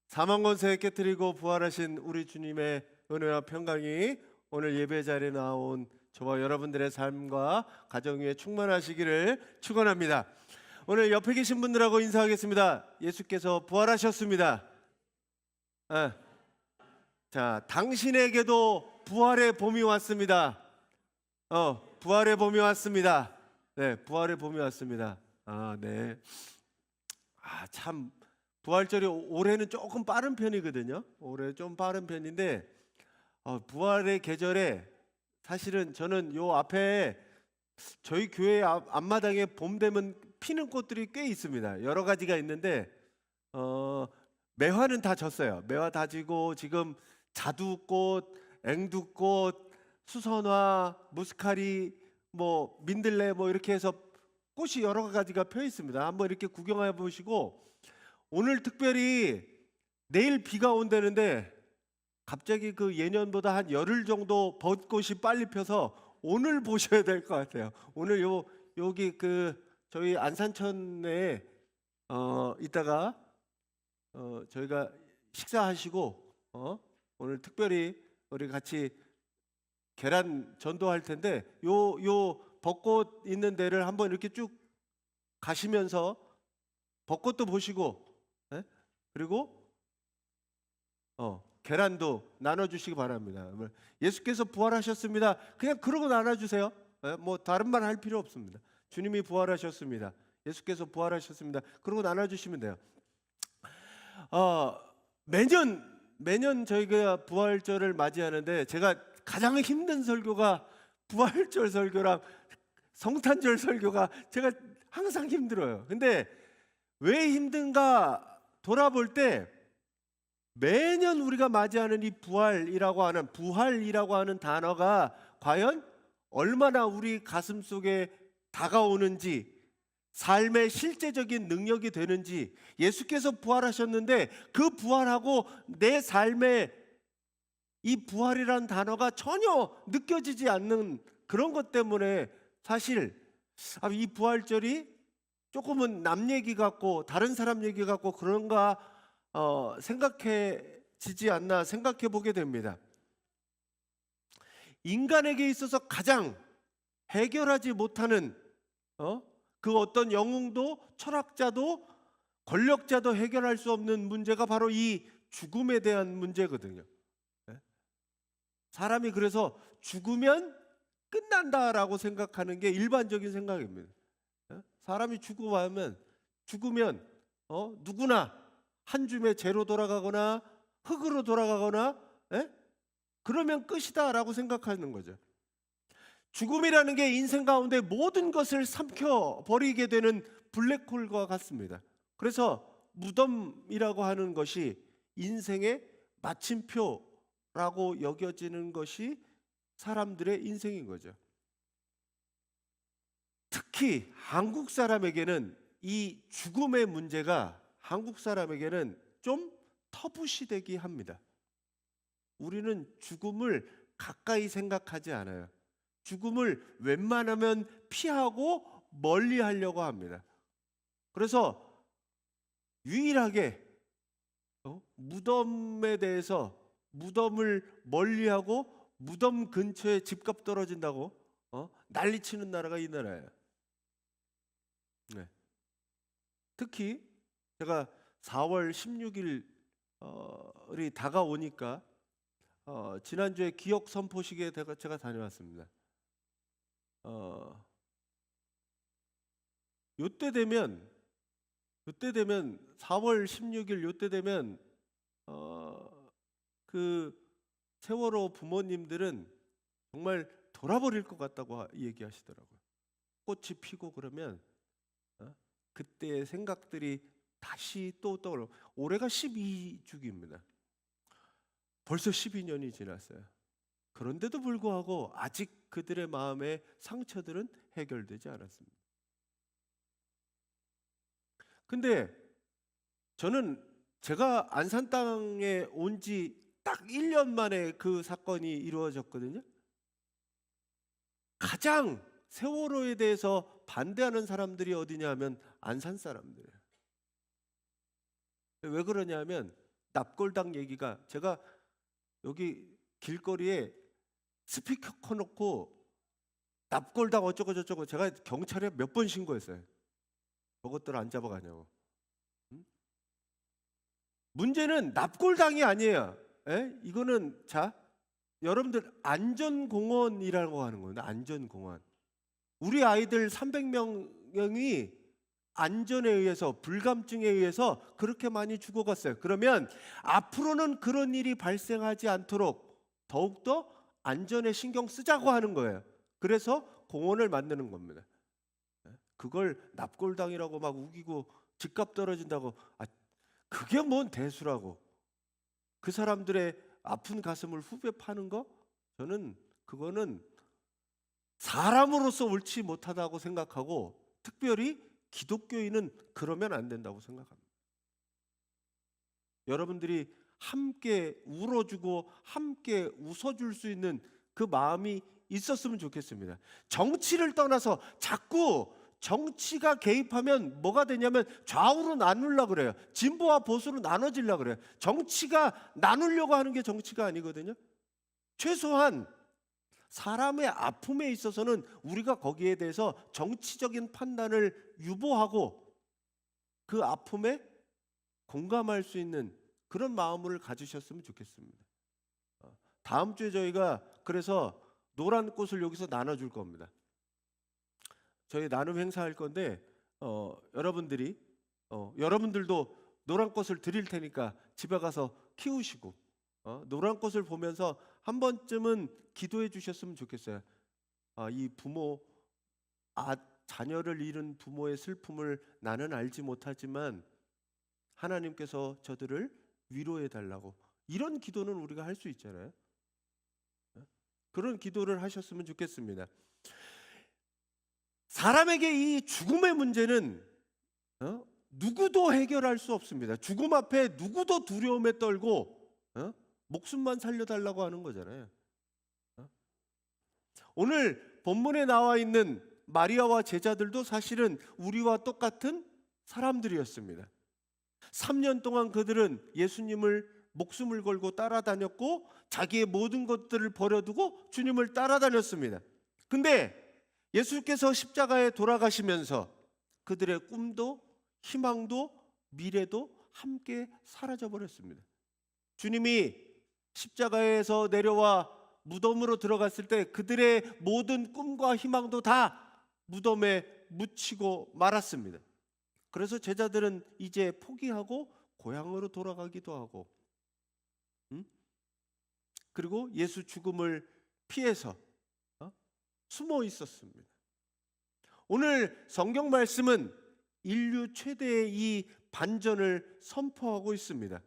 사망 권세에 깨뜨리고 부활하신 우리 주님의 은혜와 평강이 오늘 예배 자리에 나온 저와 여러분들의 삶과 가정 위에 충만하시기를 축원합니다. 오늘 옆에 계신 분들하고 인사하겠습니다. 예수께서 부활하셨습니다. 자, 당신에게도 부활의 봄이 왔습니다. 부활의 봄이 왔습니다. 네, 부활의 봄이 왔습니다. 네. 참 부활절이 올해는 조금 빠른 편이거든요. 올해 좀 빠른 편인데 부활의 계절에 사실은 저는 요 앞에 저희 교회 앞마당에 봄 되면 피는 꽃들이 꽤 있습니다. 여러 가지가 있는데 매화는 다 졌어요. 매화 다 지고 지금 자두꽃, 앵두꽃, 수선화, 무스카리, 뭐 민들레 뭐 이렇게 해서 꽃이 여러 가지가 펴 있습니다. 한번 이렇게 구경해 보시고 오늘 특별히 내일 비가 온다는데 갑자기 그 예년보다 한 열흘 정도 벚꽃이 빨리 펴서 오늘 보셔야 될 것 같아요. 오늘 여기 그 저희 안산천에 이따가 저희가 식사하시고 오늘 특별히 우리 같이 계란 전도할 텐데 요 벚꽃 있는 데를 한번 이렇게 쭉 가시면서 벚꽃도 보시고 그리고 계란도 나눠주시기 바랍니다. 예수께서 부활하셨습니다. 그냥 그러고 나눠주세요. 뭐 다른 말 할 필요 없습니다. 주님이 부활하셨습니다. 예수께서 부활하셨습니다. 그러고 나눠주시면 돼요. 매년 저희가 부활절을 맞이하는데 제가 가장 힘든 설교가 부활절 설교랑 성탄절 설교가 제가 항상 힘들어요. 근데 왜 힘든가 돌아볼 때 매년 우리가 맞이하는 이 부활이라고 하는 단어가 과연 얼마나 우리 가슴 속에 다가오는지, 삶의 실제적인 능력이 되는지, 예수께서 부활하셨는데 그 부활하고 내 삶에 이 부활이라는 단어가 전혀 느껴지지 않는 그런 것 때문에 사실 이 부활절이 조금은 남 얘기 같고 다른 사람 얘기 같고 그런가 생각해지지 않나 생각해 보게 됩니다. 인간에게 있어서 가장 해결하지 못하는 그 어떤 영웅도 철학자도 권력자도 해결할 수 없는 문제가 바로 이 죽음에 대한 문제거든요. 사람이 그래서 죽으면 끝난다라고 생각하는 게 일반적인 생각입니다. 사람이 죽으면 누구나 한 줌의 재로 돌아가거나 흙으로 돌아가거나 그러면 끝이다라고 생각하는 거죠. 죽음이라는 게 인생 가운데 모든 것을 삼켜버리게 되는 블랙홀과 같습니다. 그래서 무덤이라고 하는 것이 인생의 마침표라고 여겨지는 것이 사람들의 인생인 거죠. 특히 한국 사람에게는 이 죽음의 문제가 한국 사람에게는 좀 터부시되게 합니다. 우리는 죽음을 가까이 생각하지 않아요. 죽음을 웬만하면 피하고 멀리 하려고 합니다. 그래서 유일하게 무덤에 대해서 무덤을 멀리하고 무덤 근처에 집값 떨어진다고 난리치는 나라가 이 나라예요. 특히 제가 4월 16일이 다가오니까 지난주에 기억 선포식에 제가 다녀왔습니다. 요때 되면 4월 16일 요때 되면 그 세월호 부모님들은 정말 돌아버릴 것 같다고 얘기하시더라고요. 꽃이 피고 그러면 그때의 생각들이 다시 또 떠올라. 올해가 12주기입니다. 벌써 12년이 지났어요. 그런데도 불구하고 아직 그들의 마음의 상처들은 해결되지 않았습니다. 근데 저는 제가 안산 땅에 온 지 딱 1년 만에 그 사건이 이루어졌거든요. 가장 세월호에 대해서 반대하는 사람들이 어디냐 하면 안산 사람들이에요. 왜 그러냐면 납골당 얘기가, 제가 여기 길거리에 스피커 켜놓고 납골당 어쩌고 저쩌고 제가 경찰에 몇 번 신고했어요. 저것들 안 잡아가냐고. 문제는 납골당이 아니에요. 이거는 자, 여러분들 안전공원이라고 하는 거예요. 안전공원. 우리 아이들 300명이 안전에 의해서, 불감증에 의해서 그렇게 많이 죽어갔어요. 그러면 앞으로는 그런 일이 발생하지 않도록 더욱더 안전에 신경 쓰자고 하는 거예요. 그래서 공원을 만드는 겁니다. 그걸 납골당이라고 막 우기고 집값 떨어진다고, 그게 뭔 대수라고. 그 사람들의 아픈 가슴을 후벼 파는 거? 저는 그거는 사람으로서 옳지 못하다고 생각하고, 특별히 기독교인은 그러면 안 된다고 생각합니다. 여러분들이 함께 울어주고 함께 웃어줄 수 있는 그 마음이 있었으면 좋겠습니다. 정치를 떠나서 자꾸 정치가 개입하면 뭐가 되냐면 좌우로 나누려고 그래요. 진보와 보수로 나눠지려고 그래요. 정치가 나누려고 하는 게 정치가 아니거든요. 최소한 사람의 아픔에 있어서는 우리가 거기에 대해서 정치적인 판단을 유보하고 그 아픔에 공감할 수 있는 그런 마음을 가지셨으면 좋겠습니다. 다음 주에 저희가 그래서 노란 꽃을 여기서 나눠줄 겁니다. 저희 나눔 행사할 건데 여러분들도 노란 꽃을 드릴 테니까 집에 가서 키우시고 노란 꽃을 보면서 한 번쯤은 기도해 주셨으면 좋겠어요. 이 부모, 자녀를 잃은 부모의 슬픔을 나는 알지 못하지만 하나님께서 저들을 위로해 달라고, 이런 기도는 우리가 할 수 있잖아요. 그런 기도를 하셨으면 좋겠습니다. 사람에게 이 죽음의 문제는 누구도 해결할 수 없습니다. 죽음 앞에 누구도 두려움에 떨고 목숨만 살려달라고 하는 거잖아요. 오늘 본문에 나와 있는 마리아와 제자들도 사실은 우리와 똑같은 사람들이었습니다. 3년 동안 그들은 예수님을 목숨을 걸고 따라다녔고 자기의 모든 것들을 버려두고 주님을 따라다녔습니다. 근데 예수께서 십자가에 돌아가시면서 그들의 꿈도 희망도 미래도 함께 사라져 버렸습니다. 주님이 십자가에서 내려와 무덤으로 들어갔을 때 그들의 모든 꿈과 희망도 다 무덤에 묻히고 말았습니다. 그래서 제자들은 이제 포기하고 고향으로 돌아가기도 하고, 그리고 예수 죽음을 피해서 숨어 있었습니다. 오늘 성경 말씀은 인류 최대의 이 반전을 선포하고 있습니다.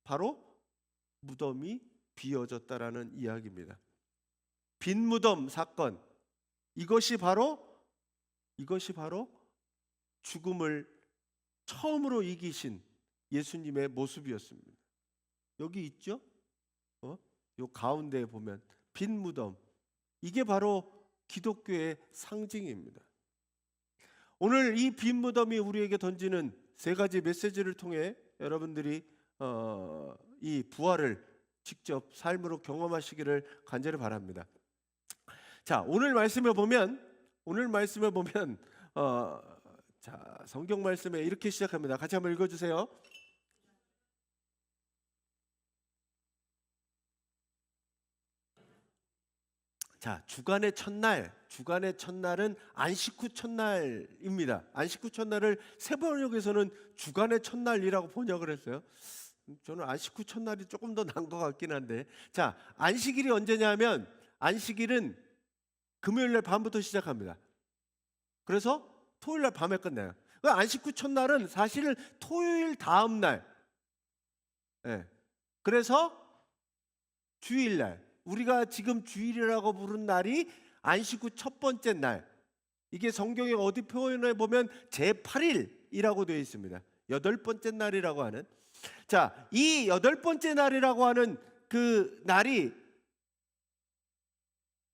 바로 무덤이 비어졌다라는 이야기입니다. 빈 무덤 사건, 이것이 바로 죽음을 처음으로 이기신 예수님의 모습이었습니다. 여기 있죠? 요 가운데에 보면 빈 무덤, 이게 바로 기독교의 상징입니다. 오늘 이 빈 무덤이 우리에게 던지는 세 가지 메시지를 통해 여러분들이 이 부활을 직접 삶으로 경험하시기를 간절히 바랍니다. 자, 오늘 말씀에 보면 자, 성경 말씀에 이렇게 시작합니다. 같이 한번 읽어주세요. 자, 주간의 첫날은 안식 후 첫날입니다. 안식 후 첫날을 세번역에서는 주간의 첫날이라고 번역을 했어요. 저는 안식 후 첫날이 조금 더 나은 것 같긴 한데, 자, 안식일이 언제냐면 안식일은 금요일 날 밤부터 시작합니다. 그래서 토요일 날 밤에 끝나요. 안식 후 첫날은 사실은 토요일 다음 날. 그래서 주일날, 우리가 지금 주일이라고 부른 날이 안식 후 첫 번째 날. 이게 성경에 어디 표현해 보면 제8일이라고 되어 있습니다. 8번째 날이라고 하는. 자, 이 8번째 날이라고 하는 그 날이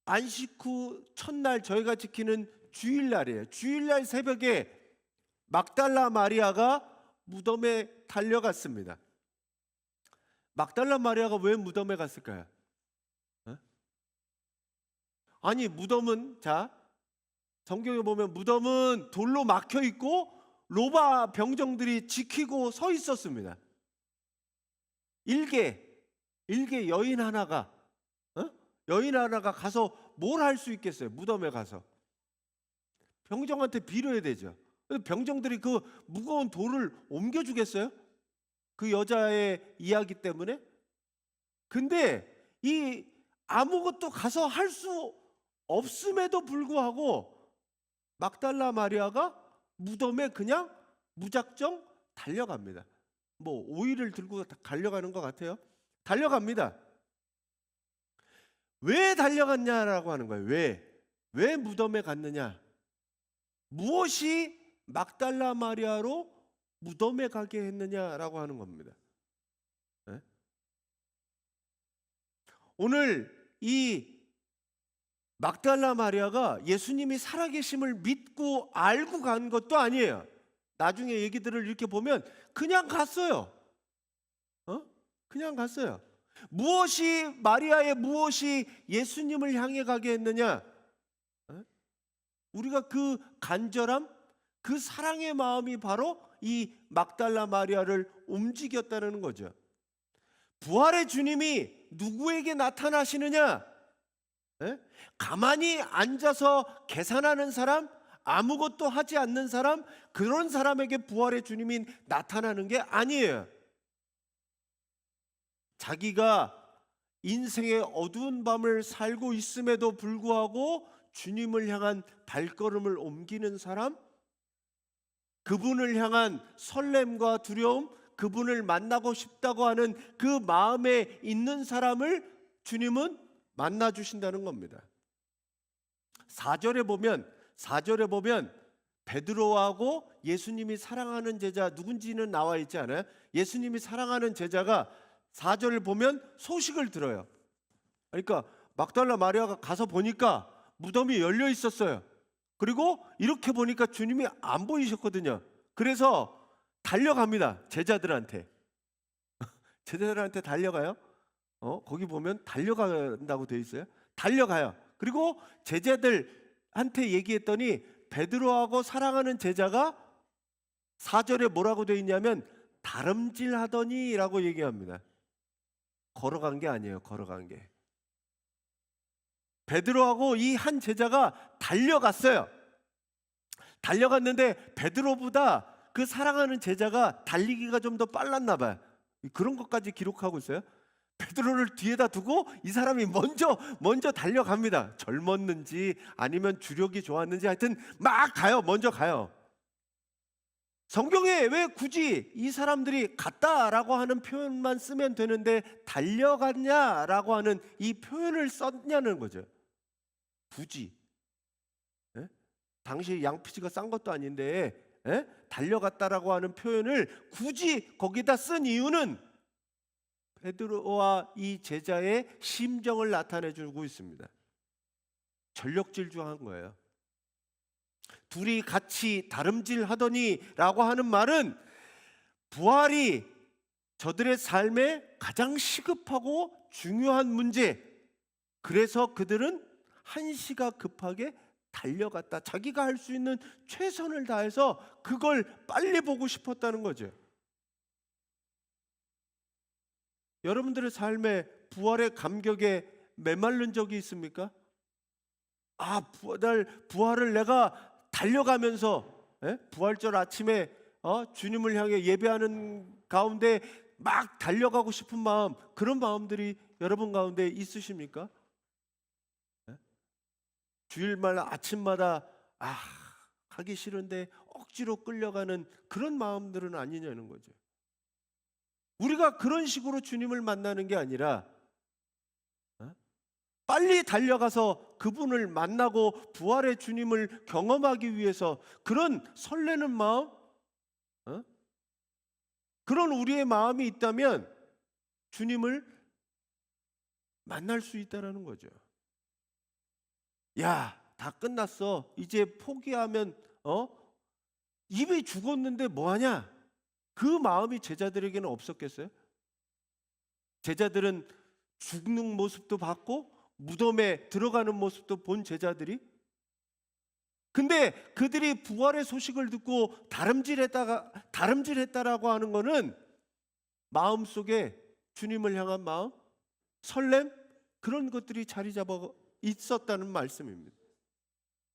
안식 후 첫날 저희가 지키는 주일날이에요. 주일날 새벽에 막달라 마리아가 무덤에 달려갔습니다. 막달라 마리아가 왜 무덤에 갔을까요? 어? 아니 무덤은 성경에 보면 무덤은 돌로 막혀 있고 로마 병정들이 지키고 서 있었습니다. 일개 여인 하나가 가서 뭘 할 수 있겠어요? 무덤에 가서 병정한테 빌어야 되죠. 병정들이 그 무거운 돌을 옮겨주겠어요? 그 여자의 이야기 때문에? 근데 이 아무것도 가서 할 수 없음에도 불구하고 막달라 마리아가 무덤에 그냥 무작정 달려갑니다. 뭐 오이를 들고 달려가는 것 같아요. 달려갑니다. 왜 달려갔냐라고 하는 거예요. 왜 무덤에 갔느냐? 무엇이 막달라 마리아로 무덤에 가게 했느냐라고 하는 겁니다. 네? 오늘 이 막달라 마리아가 예수님이 살아계심을 믿고 알고 간 것도 아니에요. 나중에 얘기들을 이렇게 보면 그냥 갔어요. 그냥 갔어요. 마리아의 무엇이 예수님을 향해 가게 했느냐? 우리가 그 간절함, 그 사랑의 마음이 바로 이 막달라 마리아를 움직였다는 거죠. 부활의 주님이 누구에게 나타나시느냐? 가만히 앉아서 계산하는 사람, 아무것도 하지 않는 사람, 그런 사람에게 부활의 주님이 나타나는 게 아니에요. 자기가 인생의 어두운 밤을 살고 있음에도 불구하고 주님을 향한 발걸음을 옮기는 사람, 그분을 향한 설렘과 두려움, 그분을 만나고 싶다고 하는 그 마음에 있는 사람을 주님은 만나 주신다는 겁니다. 4절에 보면 베드로하고 예수님이 사랑하는 제자 누군지는 나와 있지 않아요? 예수님이 사랑하는 제자가 4절을 보면 소식을 들어요. 그러니까 막달라 마리아가 가서 보니까 무덤이 열려 있었어요. 그리고 이렇게 보니까 주님이 안 보이셨거든요. 그래서 달려갑니다. 제자들한테 달려가요. 거기 보면 달려간다고 되어 있어요. 달려가요. 그리고 제자들한테 얘기했더니 베드로하고 사랑하는 제자가 4절에 뭐라고 되어 있냐면 다름질하더니 라고 얘기합니다. 걸어간 게 아니에요. 걸어간 게. 베드로하고 이 한 제자가 달려갔어요. 달려갔는데 베드로보다 그 사랑하는 제자가 달리기가 좀 더 빨랐나 봐요. 그런 것까지 기록하고 있어요. 베드로를 뒤에다 두고 이 사람이 먼저 달려갑니다. 젊었는지 아니면 주력이 좋았는지 하여튼 막 가요. 먼저 가요. 성경에 왜 굳이 이 사람들이 갔다라고 하는 표현만 쓰면 되는데 달려갔냐라고 하는 이 표현을 썼냐는 거죠. 굳이. 당시 양피지가 싼 것도 아닌데 달려갔다라고 하는 표현을 굳이 거기다 쓴 이유는 베드로와 이 제자의 심정을 나타내주고 있습니다. 전력질주한 거예요. 둘이 같이 다름질하더니 라고 하는 말은 부활이 저들의 삶에 가장 시급하고 중요한 문제, 그래서 그들은 한시가 급하게 달려갔다. 자기가 할 수 있는 최선을 다해서 그걸 빨리 보고 싶었다는 거죠. 여러분들의 삶에 부활의 감격에 메마른 적이 있습니까? 부활을 내가 달려가면서 부활절 아침에 주님을 향해 예배하는 가운데 막 달려가고 싶은 마음, 그런 마음들이 여러분 가운데 있으십니까? 주일날 아침마다 가기 싫은데 억지로 끌려가는 그런 마음들은 아니냐는 거죠. 우리가 그런 식으로 주님을 만나는 게 아니라 빨리 달려가서 그분을 만나고 부활의 주님을 경험하기 위해서 그런 설레는 마음, 그런 우리의 마음이 있다면 주님을 만날 수 있다는 거죠. 다 끝났어. 이제 포기하면 입이 죽었는데 뭐하냐? 그 마음이 제자들에게는 없었겠어요? 제자들은 죽는 모습도 봤고 무덤에 들어가는 모습도 본 제자들이, 근데 그들이 부활의 소식을 듣고 다름질했다라고 하는 것은 마음속에 주님을 향한 마음, 설렘, 그런 것들이 자리 잡아 있었다는 말씀입니다.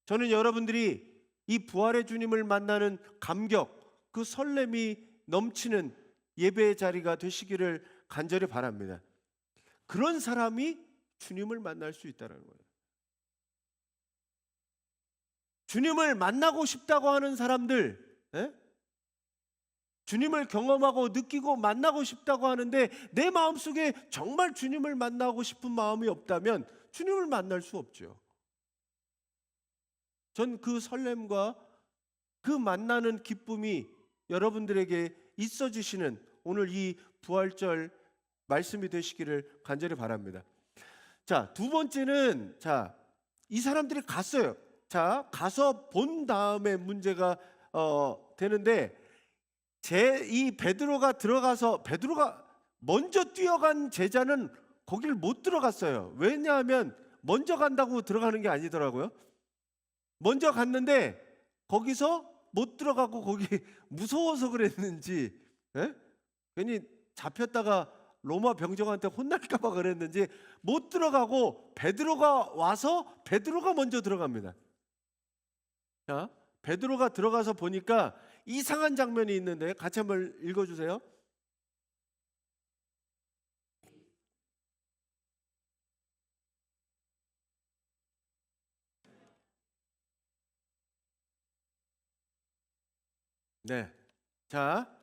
저는 여러분들이 이 부활의 주님을 만나는 감격, 그 설렘이 넘치는 예배의 자리가 되시기를 간절히 바랍니다. 그런 사람이 주님을 만날 수 있다는 거예요. 주님을 만나고 싶다고 하는 사람들, 주님을 경험하고 느끼고 만나고 싶다고 하는데 내 마음속에 정말 주님을 만나고 싶은 마음이 없다면 주님을 만날 수 없죠. 전 그 설렘과 그 만나는 기쁨이 여러분들에게 있어지시는 오늘 이 부활절 말씀이 되시기를 간절히 바랍니다. 자, 두 번째는, 이 사람들이 갔어요. 자, 가서 본 다음에 문제가 되는데, 이 베드로가 먼저 뛰어간 제자는 거길 못 들어갔어요. 왜냐하면 먼저 간다고 들어가는 게 아니더라고요. 먼저 갔는데 거기서 못 들어가고 거기 무서워서 그랬는지, 괜히 잡혔다가 로마 병정한테 혼날까 봐 그랬는지 못 들어가고 베드로가 와서 베드로가 먼저 들어갑니다. 자, 베드로가 들어가서 보니까 이상한 장면이 있는데 같이 한번 읽어주세요. 네. 자,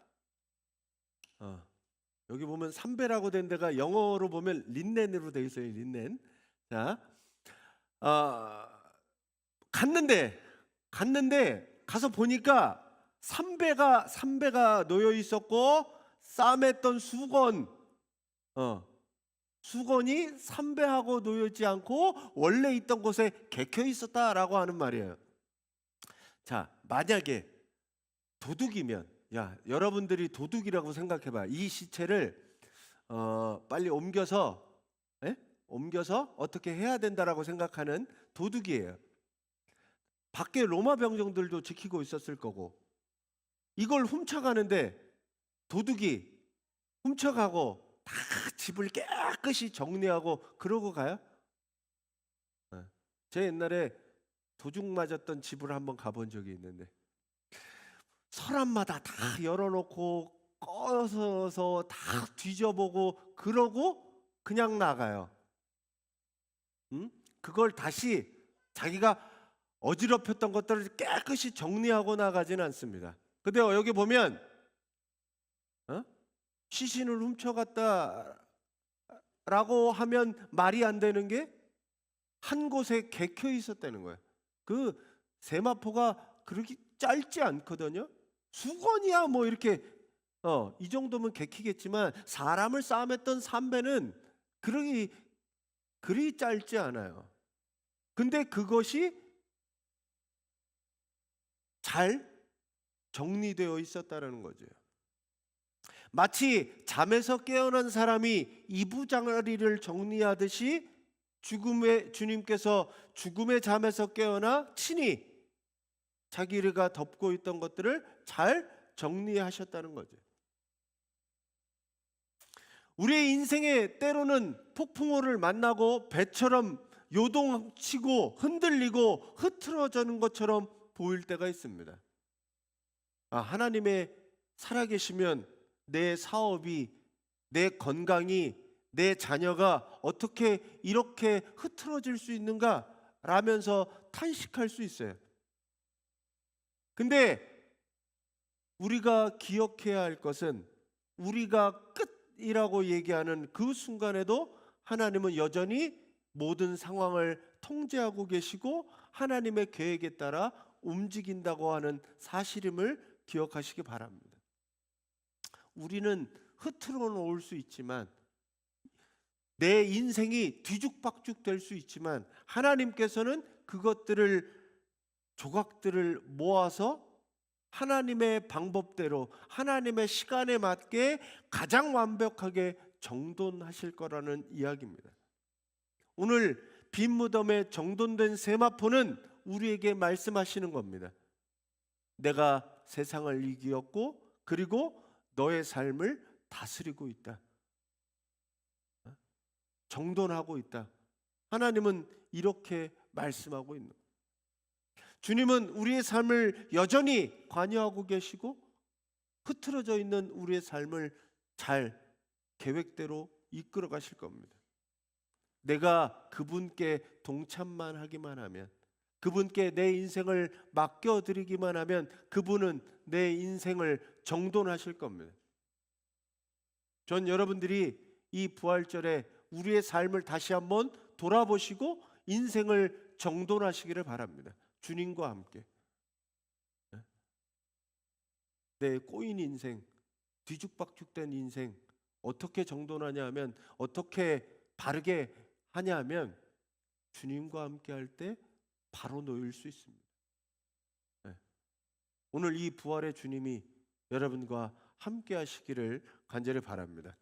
여기 보면 삼배라고 된 데가 영어로 보면 린넨으로 되어 있어요. 린넨. 자, 갔는데 가서 보니까 삼배가 놓여 있었고 싸맸던 수건이 삼배하고 놓여 있지 않고 원래 있던 곳에 개켜 있었다라고 하는 말이에요. 자, 만약에 도둑이면, 여러분들이 도둑이라고 생각해봐. 이 시체를 빨리 옮겨서 어떻게 해야 된다라고 생각하는 도둑이에요. 밖에 로마 병정들도 지키고 있었을 거고, 이걸 훔쳐가는데 도둑이 훔쳐가고 다 집을 깨끗이 정리하고 그러고 가요? 제 옛날에 도둑 맞았던 집을 한번 가본 적이 있는데 서랍마다 다 열어놓고 꺼서 다 뒤져보고 그러고 그냥 나가요. 그걸 다시 자기가 어지럽혔던 것들을 깨끗이 정리하고 나가지는 않습니다. 근데 여기 보면 시신을 훔쳐갔다라고 하면 말이 안 되는 게 한 곳에 개켜 있었다는 거예요. 그 세마포가 그렇게 짧지 않거든요. 수건이야 뭐 이렇게 이 정도면 개키겠지만 사람을 싸맸던 삼배는 그리 짧지 않아요. 근데 그것이 잘 정리되어 있었다는 거죠. 마치 잠에서 깨어난 사람이 이부자리를 정리하듯이 주님께서 죽음의 잠에서 깨어나 친히 자기가 덮고 있던 것들을 잘 정리하셨다는 거죠. 우리의 인생에 때로는 폭풍우를 만나고 배처럼 요동치고 흔들리고 흐트러지는 것처럼 보일 때가 있습니다. 하나님의 살아계시면 내 사업이, 내 건강이, 내 자녀가 어떻게 이렇게 흐트러질 수 있는가 라면서 탄식할 수 있어요. 근데 우리가 기억해야 할 것은 우리가 끝이라고 얘기하는 그 순간에도 하나님은 여전히 모든 상황을 통제하고 계시고 하나님의 계획에 따라 움직인다고 하는 사실임을 기억하시기 바랍니다. 우리는 흐트러 놓을 수 있지만, 내 인생이 뒤죽박죽 될 수 있지만 하나님께서는 조각들을 모아서 하나님의 방법대로 하나님의 시간에 맞게 가장 완벽하게 정돈하실 거라는 이야기입니다. 오늘 빈 무덤에 정돈된 세마포는 우리에게 말씀하시는 겁니다. 내가 세상을 이기었고 그리고 너의 삶을 다스리고 있다. 정돈하고 있다. 하나님은 이렇게 말씀하고 있는 거예요. 주님은 우리의 삶을 여전히 관여하고 계시고 흐트러져 있는 우리의 삶을 잘 계획대로 이끌어 가실 겁니다. 내가 그분께 동참만 하기만 하면, 그분께 내 인생을 맡겨드리기만 하면 그분은 내 인생을 정돈하실 겁니다. 전 여러분들이 이 부활절에 우리의 삶을 다시 한번 돌아보시고 인생을 정돈하시기를 바랍니다. 주님과 함께. 내 꼬인 인생, 뒤죽박죽된 인생 어떻게 정돈하냐 하면, 어떻게 바르게 하냐 하면 주님과 함께 할 때 바로 놓일 수 있습니다. 오늘 이 부활의 주님이 여러분과 함께 하시기를 간절히 바랍니다.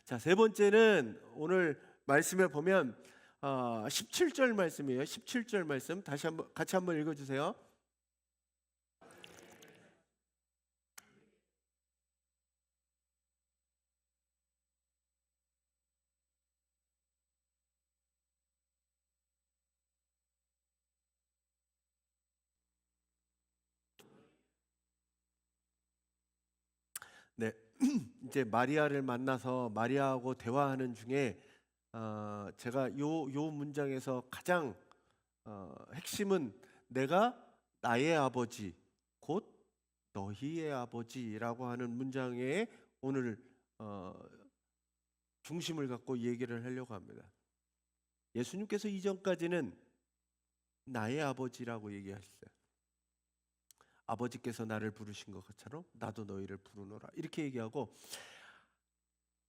자, 세 번째는 오늘 말씀에 보면 17절 말씀이에요. 17절 말씀 같이 한번 읽어주세요. 네, 이제 마리아를 만나서 마리아하고 대화하는 중에 제가 요 문장에서 가장 핵심은 내가 나의 아버지 곧 너희의 아버지라고 하는 문장에 오늘 중심을 갖고 얘기를 하려고 합니다. 예수님께서 이전까지는 나의 아버지라고 얘기하셨어요. 아버지께서 나를 부르신 것처럼 나도 너희를 부르노라 이렇게 얘기하고,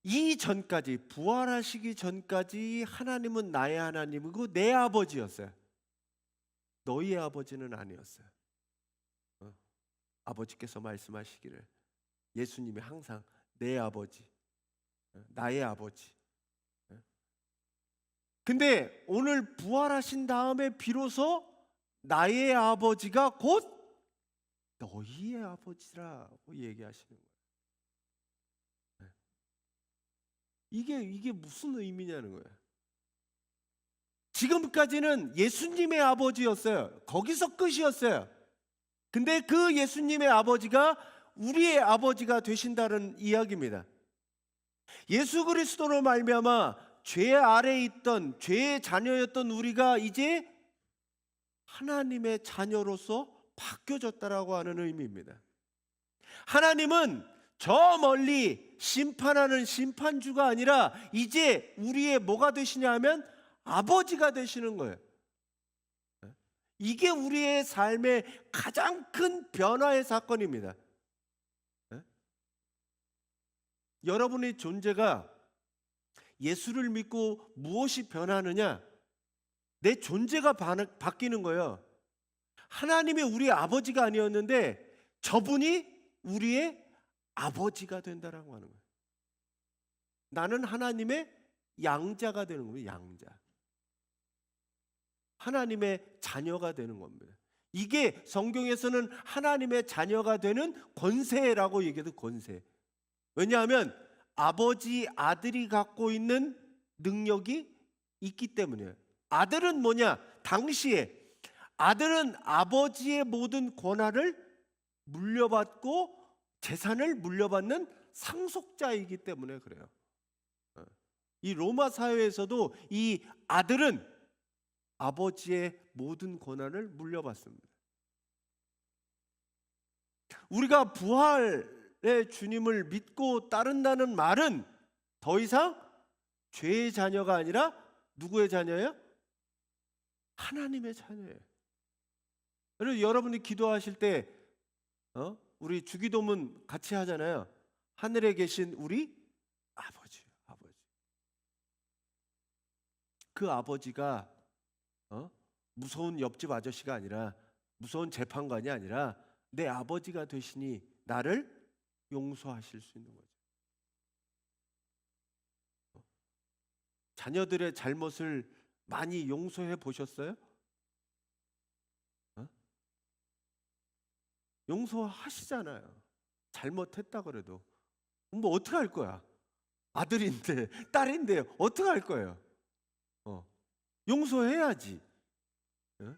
이 전까지 부활하시기 전까지 하나님은 나의 하나님이고 내 아버지였어요. 너희의 아버지는 아니었어요. 아버지께서 말씀하시기를 예수님이 항상 내 아버지, 나의 아버지. 근데 오늘 부활하신 다음에 비로소 나의 아버지가 곧 너희의 아버지라고 얘기하시는 거예요. 이게 무슨 의미냐는 거예요. 지금까지는 예수님의 아버지였어요. 거기서 끝이었어요. 근데 그 예수님의 아버지가 우리의 아버지가 되신다는 이야기입니다. 예수 그리스도로 말미암아 죄 아래에 있던 죄의 자녀였던 우리가 이제 하나님의 자녀로서 바뀌어졌다라고 하는 의미입니다. 하나님은 저 멀리 심판하는 심판주가 아니라 이제 우리의 뭐가 되시냐 하면 아버지가 되시는 거예요. 이게 우리의 삶의 가장 큰 변화의 사건입니다. 여러분의 존재가 예수를 믿고 무엇이 변하느냐? 내 존재가 바뀌는 거예요. 하나님이 우리의 아버지가 아니었는데 저분이 우리의 아버지가 된다라고 하는 거예요. 나는 하나님의 양자가 되는 거예요. 양자. 하나님의 자녀가 되는 겁니다. 이게 성경에서는 하나님의 자녀가 되는 권세라고 얘기해도 권세. 왜냐하면 아버지 아들이 갖고 있는 능력이 있기 때문이에요. 아들은 뭐냐? 당시에 아들은 아버지의 모든 권한을 물려받고 재산을 물려받는 상속자이기 때문에 그래요. 이 로마 사회에서도 이 아들은 아버지의 모든 권한을 물려받습니다. 우리가 부활의 주님을 믿고 따른다는 말은 더 이상 죄의 자녀가 아니라 누구의 자녀예요? 하나님의 자녀예요. 그래서 여러분이 기도하실 때 우리 주기도문 같이 하잖아요. 하늘에 계신 우리 아버지. 그 아버지가 무서운 옆집 아저씨가 아니라, 무서운 재판관이 아니라 내 아버지가 되시니 나를 용서하실 수 있는 거죠. 자녀들의 잘못을 많이 용서해 보셨어요? 어? 용서하시잖아요. 잘못했다 그래도. 뭐 어떻게 할 거야? 아들인데 딸인데 어떻게 할 거예요? 용서해야지. 어?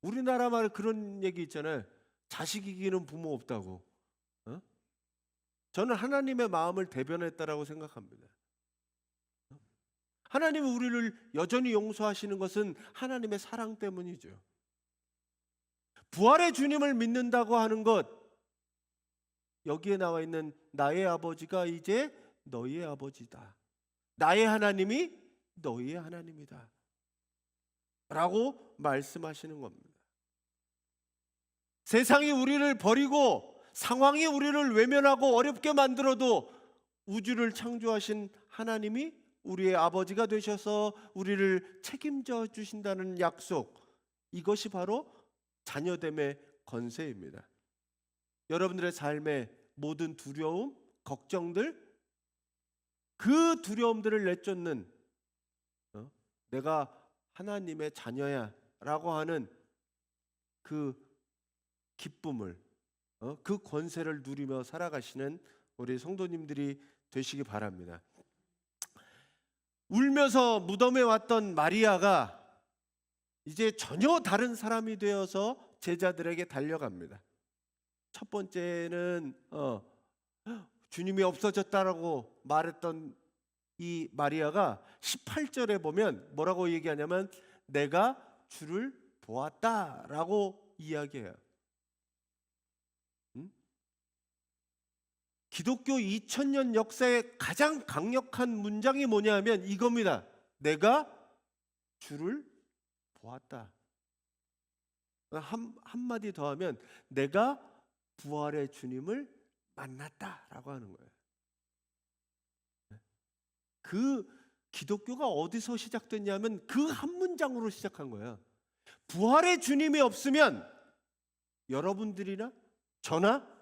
우리나라 말 그런 얘기 있잖아요. 자식 이기는 부모 없다고. 어? 저는 하나님의 마음을 대변했다라고 생각합니다. 하나님이 우리를 여전히 용서하시는 것은 하나님의 사랑 때문이죠. 부활의 주님을 믿는다고 하는 것, 여기에 나와 있는 나의 아버지가 이제 너희의 아버지다. 나의 하나님이 너희의 하나님이다. 라고 말씀하시는 겁니다. 세상이 우리를 버리고 상황이 우리를 외면하고 어렵게 만들어도 우주를 창조하신 하나님이 우리의 아버지가 되셔서 우리를 책임져 주신다는 약속, 이것이 바로 자녀됨의 권세입니다. 여러분들의 삶의 모든 두려움, 걱정들, 그 두려움들을 내쫓는 내가 하나님의 자녀야 라고 하는 그 기쁨을, 그 권세를 누리며 살아가시는 우리 성도님들이 되시기 바랍니다. 울면서 무덤에 왔던 마리아가 이제 전혀 다른 사람이 되어서 제자들에게 달려갑니다. 첫 번째는 주님이 없어졌다라고 말했던 이 마리아가 18절에 보면 뭐라고 얘기하냐면 내가 주를 보았다라고 이야기해요. 기독교 2000년 역사의 가장 강력한 문장이 뭐냐 하면 이겁니다. 내가 주를 보았다. 한마디 더 하면 내가 부활의 주님을 만났다라고 하는 거예요. 그 기독교가 어디서 시작됐냐면 그 한 문장으로 시작한 거예요. 부활의 주님이 없으면 여러분들이나 저나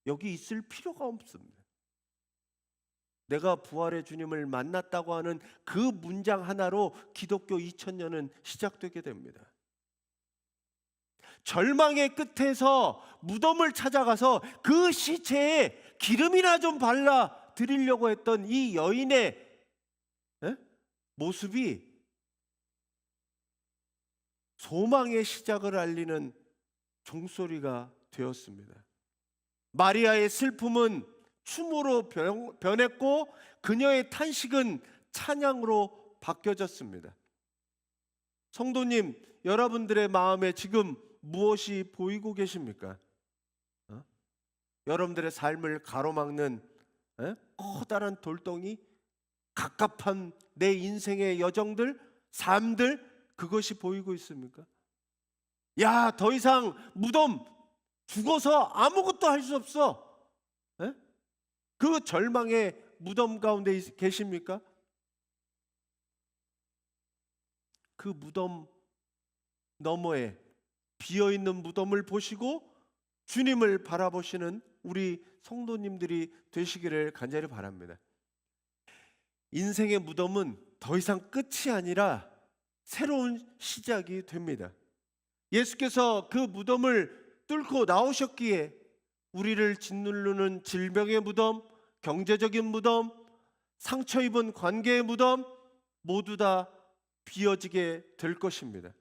여기 있을 필요가 없습니다. 내가 부활의 주님을 만났다고 하는 그 문장 하나로 기독교 2000년은 시작되게 됩니다. 절망의 끝에서 무덤을 찾아가서 그 시체에 기름이나 좀 발라 드리려고 했던 이 여인의 모습이 소망의 시작을 알리는 종소리가 되었습니다. 마리아의 슬픔은 춤으로 변했고 그녀의 탄식은 찬양으로 바뀌어졌습니다. 성도님, 여러분들의 마음에 지금 무엇이 보이고 계십니까? 여러분들의 삶을 가로막는 커다란 돌덩이, 갑갑한 내 인생의 여정들, 삶들, 그것이 보이고 있습니까? 야, 더 이상 무덤 죽어서 아무것도 할 수 없어. 그 절망의 무덤 가운데 계십니까? 그 무덤 너머에 비어있는 무덤을 보시고 주님을 바라보시는 우리 성도님들이 되시기를 간절히 바랍니다. 인생의 무덤은 더 이상 끝이 아니라 새로운 시작이 됩니다. 예수께서 그 무덤을 뚫고 나오셨기에 우리를 짓누르는 질병의 무덤, 경제적인 무덤, 상처 입은 관계의 무덤 모두 다 비어지게 될 것입니다.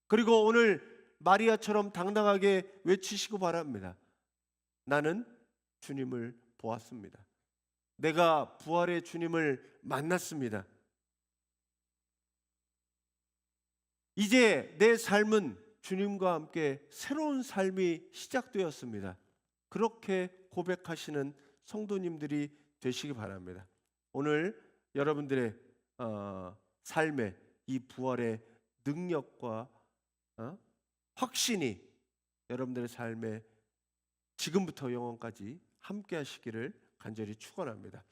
그리고 오늘 마리아처럼 당당하게 외치시고 바랍니다. 나는 주님을 보았습니다. 내가 부활의 주님을 만났습니다. 이제 내 삶은 주님과 함께 새로운 삶이 시작되었습니다. 그렇게 고백하시는 성도님들이 되시기 바랍니다. 오늘 여러분들의 삶에 이 부활의 능력과 확신이 여러분들의 삶에 지금부터 영원까지 함께 하시기를 간절히 축원합니다.